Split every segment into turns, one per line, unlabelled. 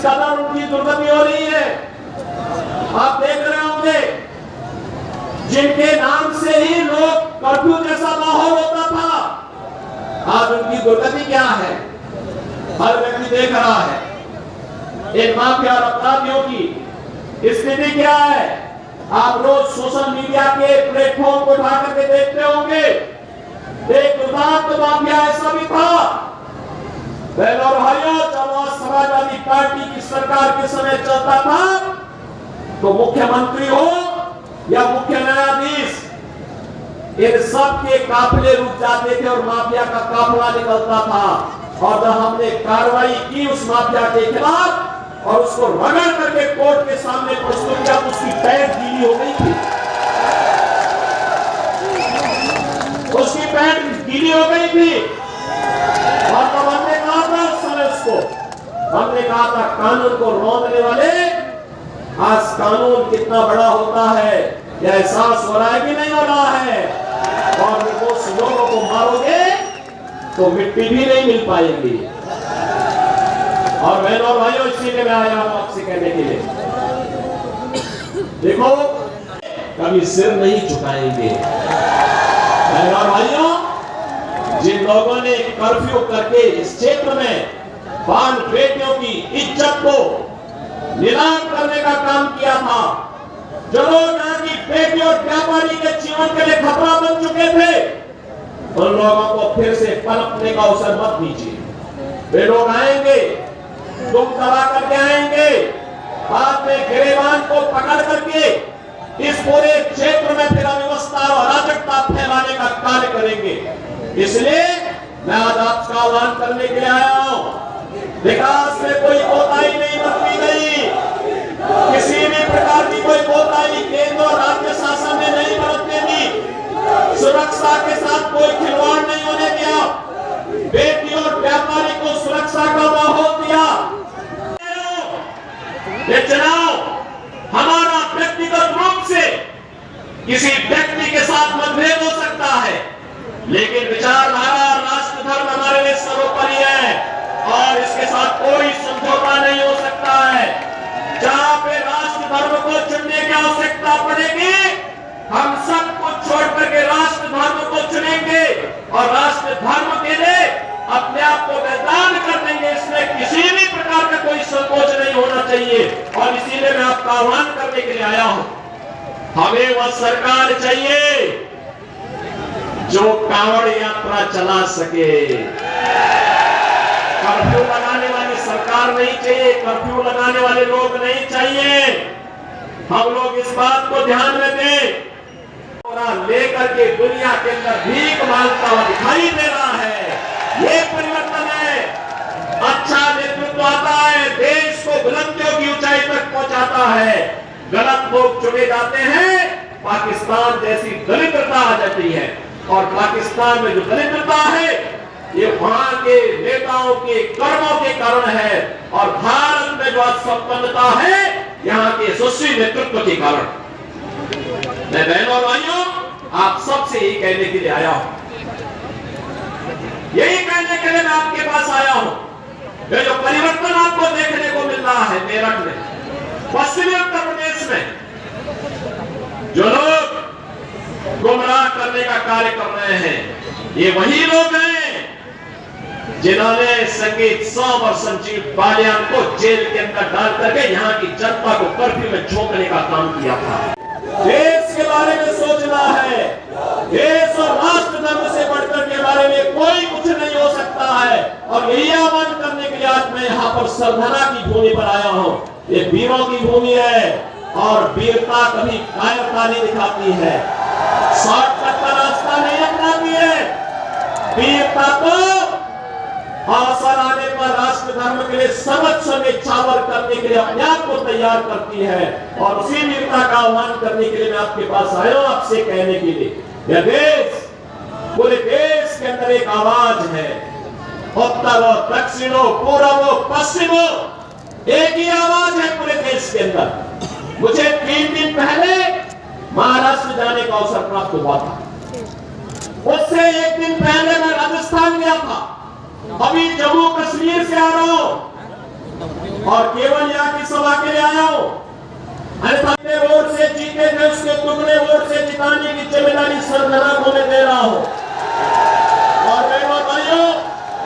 कदर उनकी दुर्गति हो रही है। आप देख रहे होंगे जिनके नाम से ही लोग कर्फ्यू जैसा माहौल होता था, आज उनकी दुर्गति क्या है हर व्यक्ति देख रहा है। इन माफिया और अपराधियों की स्थिति क्या है आप रोज सोशल मीडिया के प्लेटफॉर्म को उठा करके देखते होंगे। एक दुर्दांत माफिया ऐसा भी था बहनों और भाइयों, जब समाजवादी पार्टी की सरकार के समय चलता था तो मुख्यमंत्री हो या मुख्य न्यायाधीश, इन सब के काफिले रुक जाते थे और माफिया का काफिला निकलता था। और जब हमने कार्रवाई की उस माफिया के खिलाफ और उसको रगड़ करके कोर्ट के सामने प्रस्तुत किया तो उसकी पैंट गीली हो गई थी, उसकी पैंट गीली हो गई थी। और तब हमने कहा था उस समय उसको, हमने कहा था कानून को रोकने वाले, आज कानून कितना बड़ा होता है यह एहसास हो रहा है कि नहीं हो रहा है। और निर्दोष लोगों को मारोगे तो मिट्टी भी नहीं मिल पाएगी। और बहनों और भाइयों, इसीलिए मैं आया हूं आपसे कहने के लिए, देखो कभी सिर नहीं झुकाएंगे। बहनों और भाइयों, जिन लोगों ने कर्फ्यू करके इस क्षेत्र में बाल बेटियों की इज्जत को नीलाम करने का काम किया था, जो लोग यहाँ की बेटी और व्यापारी के जीवन के लिए खतरा बन चुके थे, उन लोगों को फिर से पनपने का अवसर मत दीजिए। वे लोग आएंगे, तुम दबा करके आएंगे, बाद में गिरेबान को पकड़ करके इस पूरे क्षेत्र में फिर अव्यवस्था और अराजकता फैलाने का कार्य करेंगे। इसलिए मैं आज आपका आह्वान करने के लिए आया हूं। विकास में कोई कोताही नहीं बरती गई, किसी भी प्रकार की कोई कोताही केंद्र और राज्य शासन ने नहीं बरतने दी। सुरक्षा के साथ कोई खिलवाड़ नहीं होने दिया, बेटी और व्यापारी को सुरक्षा का माहौल दिया। ये चुनाव हमारा व्यक्तिगत रूप से किसी व्यक्ति के साथ मतभेद हो सकता है, लेकिन विचारधारा राष्ट्र धर्म हमारे लिए सर्वोपरि है और इसके साथ कोई समझौता नहीं हो सकता है। जहां पे राष्ट्र धर्म को चुनने की आवश्यकता पड़ेगी, हम सब कुछ छोड़ करके राष्ट्र धर्म को चुनेंगे और राष्ट्र धर्म के लिए अपने आप को बलिदान कर देंगे। इसमें किसी भी प्रकार का कोई संकोच नहीं होना चाहिए। और इसीलिए मैं आपका आह्वान करने के लिए आया हूं, हमें वह सरकार चाहिए जो कांवड़ यात्रा चला सके। कर्फ्यू लगाने वाली सरकार नहीं चाहिए, कर्फ्यू लगाने वाले लोग नहीं चाहिए। हम लोग इस बात को ध्यान में दें, लेकर के दुनिया के अंदर भीख मांगता हुआ दिखाई दे रहा है। ये परिवर्तन है। अच्छा नेतृत्व आता है, देश को बुलंदियों की ऊंचाई तक पहुंचाता है। गलत लोग चुने जाते हैं, पाकिस्तान जैसी दरिद्रता आ जाती है। और पाकिस्तान में जो दरिद्रता है ये वहां के नेताओं के कर्मों के कारण है, और भारत में जो संपन्नता है यहाँ के यशस्वी नेतृत्व के कारण। मैं बहनों और भाइयों आप सबसे यही कहने के लिए आया हूं, यही कहने के लिए मैं आपके पास आया हूं। ये जो परिवर्तन आपको देखने को मिल रहा है मेरठ में, पश्चिमी उत्तर प्रदेश में, जो लोग गुमराह करने का कार्य कर रहे हैं, ये वही लोग हैं जिन्होंने संगीत सोम और संजीव बालियान को जेल के अंदर डाल करके यहाँ की जनता को कर्फ्यू में झोंकने का काम किया था। देश के बारे में सोचना है, देश और राष्ट्र धर्म से बढ़कर के बारे में कोई कुछ नहीं हो सकता है। और यही आह्वान करने के लिए आज मैं यहाँ पर सरधना की भूमि पर आया हूँ। ये वीरों की भूमि है और वीरता कभी कायरता नहीं दिखाती है, शॉर्टकट का रास्ता नहीं अपनाती है। वीरता तो अवसर आने पर राष्ट्र धर्म के लिए सर्वोच्च न्यौछावर करने के लिए अपने आप को तैयार करती है। और उसी वीरता का आह्वान करने के लिए मैं आपके पास आया हूं, आपसे कहने के लिए यह देश, पूरे देश के अंदर एक आवाज है, उत्तर हो, दक्षिण हो, पूर्व हो, पश्चिम हो, एक ही आवाज है पूरे देश के अंदर। मुझे 3 दिन पहले महाराष्ट्र जाने का अवसर प्राप्त हुआ था, उससे 1 दिन पहले मैं राजस्थान गया था, अभी जम्मू कश्मीर से आ रहा हूं। और केवल यहाँ की सभा के लिए आया हूं। अन्यथा वोट से जीते थे उसके टुकड़े वोट से जिताने की जिम्मेदारी सरगना को मैं दे रहा हूं। और बहनों भाइयों,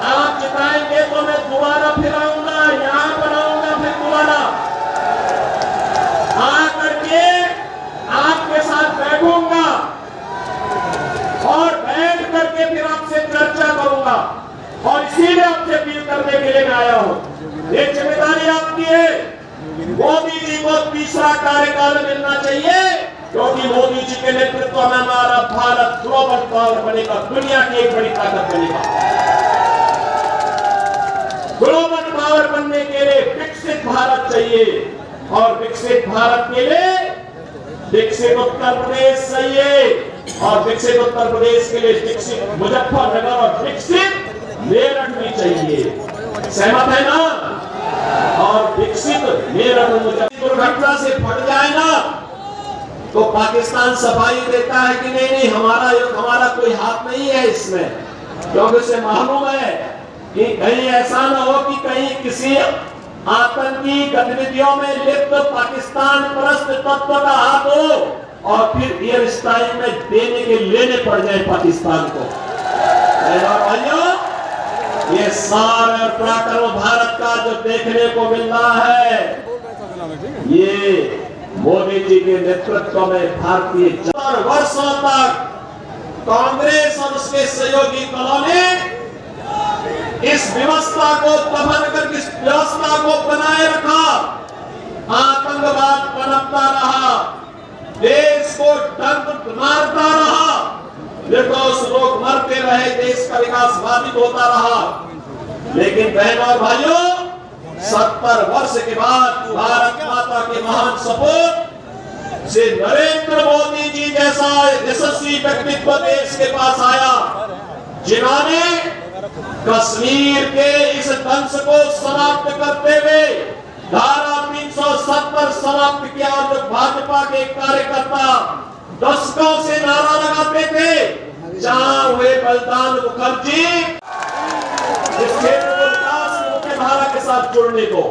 आप जिताएंगे तो मैं दोबारा फिर आऊंगा, यहाँ पर आऊंगा, फिर दोबारा आकर के आपके साथ बैठूंगा और बैठ करके फिर आपसे चर्चा करूंगा। और इसीलिए आपसे अपील करने के लिए मैं आया हूं। ये जिम्मेदारी आपकी है। मोदी जी को तीसरा कार्यकाल मिलना चाहिए, क्योंकि मोदी जी के नेतृत्व में हमारा भारत ग्लोबल पावर बनेगा, दुनिया की एक बड़ी ताकत बनेगा। ग्लोबल पावर बनने के लिए विकसित भारत चाहिए, और विकसित भारत के लिए विकसित उत्तर प्रदेश चाहिए, और विकसित उत्तर प्रदेश के लिए विकसित मुजफ्फरनगर और विकसित मेरठ भी चाहिए। सहमत है ना? और विकसित मेरठ मुजफ्फरनगर दुर्घटना से फट जाए ना तो पाकिस्तान सफाई देता है कि नहीं हमारा कोई हाथ नहीं है इसमें, क्योंकि उसे मालूम है कि कहीं ऐसा न हो कि कहीं किसी आतंकी गतिविधियों में लिप्त पाकिस्तान परस्त तत्व का हाथ हो और फिर एयर स्ट्राइक में देने के लेने पड़ जाए पाकिस्तान को। भाइयों, ये सारा पराक्रम भारत का जो देखने को मिल रहा है, ये मोदी जी के नेतृत्व में भारतीय 4 वर्षों तक कांग्रेस और उसके सहयोगी दलों ने इस व्यवस्था को दबन कर इस व्यवस्था को बनाए रखा। आतंकवाद पनपता रहा, देश को डंक मारता रहा, निर्दोष लोग मरते रहे, देश का विकास बाधित होता रहा। लेकिन बहनों और भाइयों, 70 वर्ष के बाद भारत माता के महान सपूत से नरेंद्र मोदी जी जैसा यशस्वी व्यक्तित्व देश के पास आया, जिन्होंने कश्मीर के इस दंश को समाप्त करते हुए धारा 370 समाप्त किया। और जो भाजपा के कार्यकर्ता दशकों से नारा लगाते थे, जहां हुए बलिदान मुखर्जी इस क्षेत्र को विकास की मुख्य धारा के साथ जुड़ने को,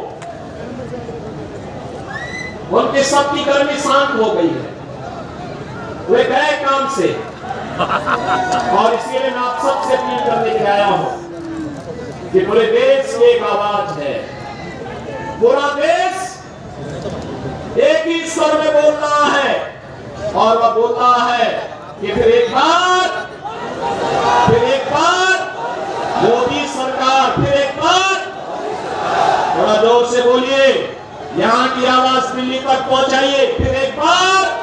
उनकी सबकी गर्मी शांत हो गई है, वे गए काम से। और इसीलिए मैं आप सबसे अपील करने के लिए आया हूं कि पूरे देश की एक आवाज है, पूरा देश एक ही स्वर में बोल रहा है, और वह बोल रहा है कि फिर एक बार मोदी सरकार, फिर एक बार, थोड़ा जोर से बोलिए, यहाँ की आवाज दिल्ली तक पहुंचाइए, फिर एक बार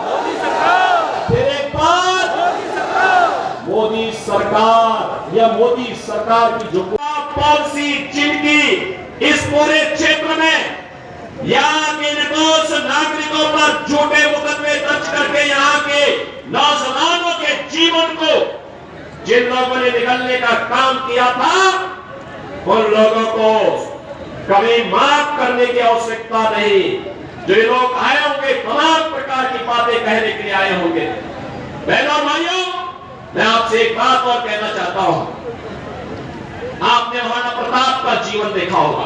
मोदी सरकार, या मोदी सरकार की जो पॉलिसी जिनकी इस पूरे क्षेत्र में यहाँ के निर्दोष नागरिकों पर झूठे मुकदमे दर्ज करके यहाँ के नौजवानों के जीवन को जिन लोगों ने निगलने का काम किया था, उन लोगों को कभी माफ करने की आवश्यकता नहीं। जो लोग आए होंगे तमाम प्रकार की बातें कहने के लिए आए होंगे। बहनों भाइयों, मैं आपसे एक बात और कहना चाहता हूं। आपने महाराणा प्रताप का जीवन देखा होगा।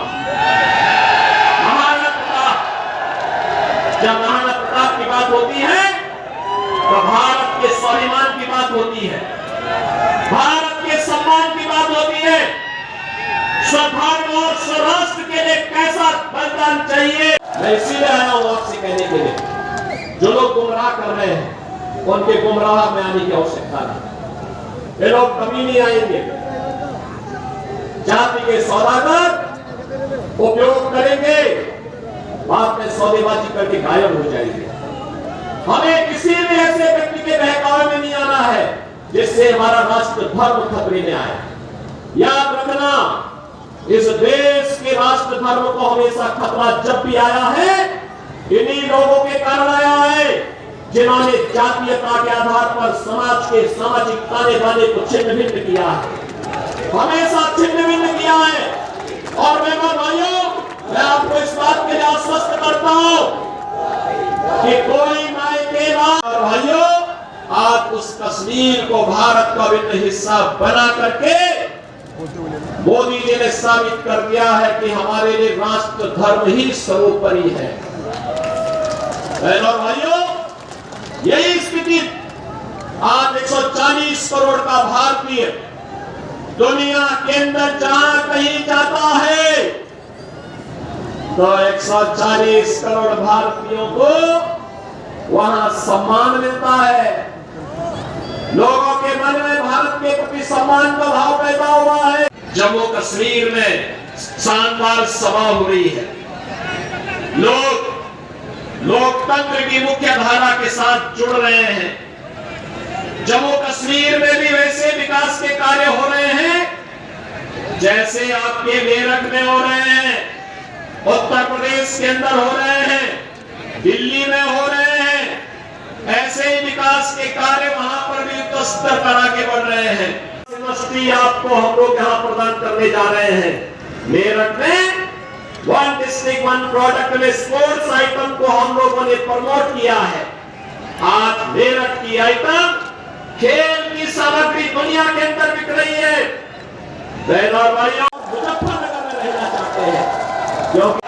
महाराणा प्रताप, जब महाराणा प्रताप की बात होती है तो भारत के स्वाभिमान की बात होती है, भारत के सम्मान की बात होती है, स्वधर्म और स्वराष्ट्र के लिए कैसा बलिदान चाहिए। मैं इसीलिए आया हूं आपसे कहने के लिए, जो लोग गुमराह कर रहे हैं उनके गुमराह में आने की आवश्यकता नहीं। ये लोग कभी नहीं आएंगे। जाति के सौदागर उपयोग करेंगे, बाद में सौदेबाजी करके गायब हो जाएंगे। हमें किसी भी ऐसे व्यक्ति के बहकावे में नहीं आना है जिससे हमारा राष्ट्र धर्म खतरे में आए। याद रखना, इस देश के राष्ट्र धर्म को हमेशा खतरा जब भी आया है, इन्हीं लोगों के कारण आया है जिन्होंने जातीयता के आधार पर समाज के सामाजिक ताने बाने को छिन्न भिन्न किया है, हमेशा छिन्न भिन्न किया है। और मेरे भाइयों, मैं आपको इस बात के लिए आश्वस्त करता हूं कि कोई मायके और भाइयों, आज उस कश्मीर को भारत का अभिन्न हिस्सा बना करके मोदी जी ने साबित कर दिया है कि हमारे लिए राष्ट्र धर्म ही सर्वोपरि है। बहनों और भाइयों, यही स्थिति आज 140 करोड़ का भारतीय दुनिया के अंदर जहां कहीं जाता है तो 140 करोड़ भारतीयों को वहां सम्मान मिलता है। लोगों के मन में भारत के प्रति सम्मान का भाव पैदा हुआ है। जम्मू कश्मीर में शानदार सभा हो रही है। लोग लोकतंत्र की मुख्य धारा के साथ जुड़ रहे हैं। जम्मू कश्मीर में भी वैसे विकास के कार्य हो रहे हैं जैसे आपके मेरठ में हो रहे हैं, उत्तर प्रदेश के अंदर हो रहे हैं, दिल्ली में हो रहे हैं। ऐसे ही विकास के कार्य वहां पर भी युद्ध स्तर पर आगे बढ़ रहे हैं। यूनिवर्सिटी आपको हम लोग यहाँ प्रदान करने जा रहे हैं। मेरठ में 1 डिस्ट्रिक्ट 1 प्रोडक्ट में स्पोर्ट्स आइटम को हम लोगों ने प्रमोट किया है। आज मेरठ की आइटम खेल की सामग्री दुनिया के अंदर बिक रही है। बहनों और भाइयों, मुजफ्फरनगर में रहना चाहते हैं क्योंकि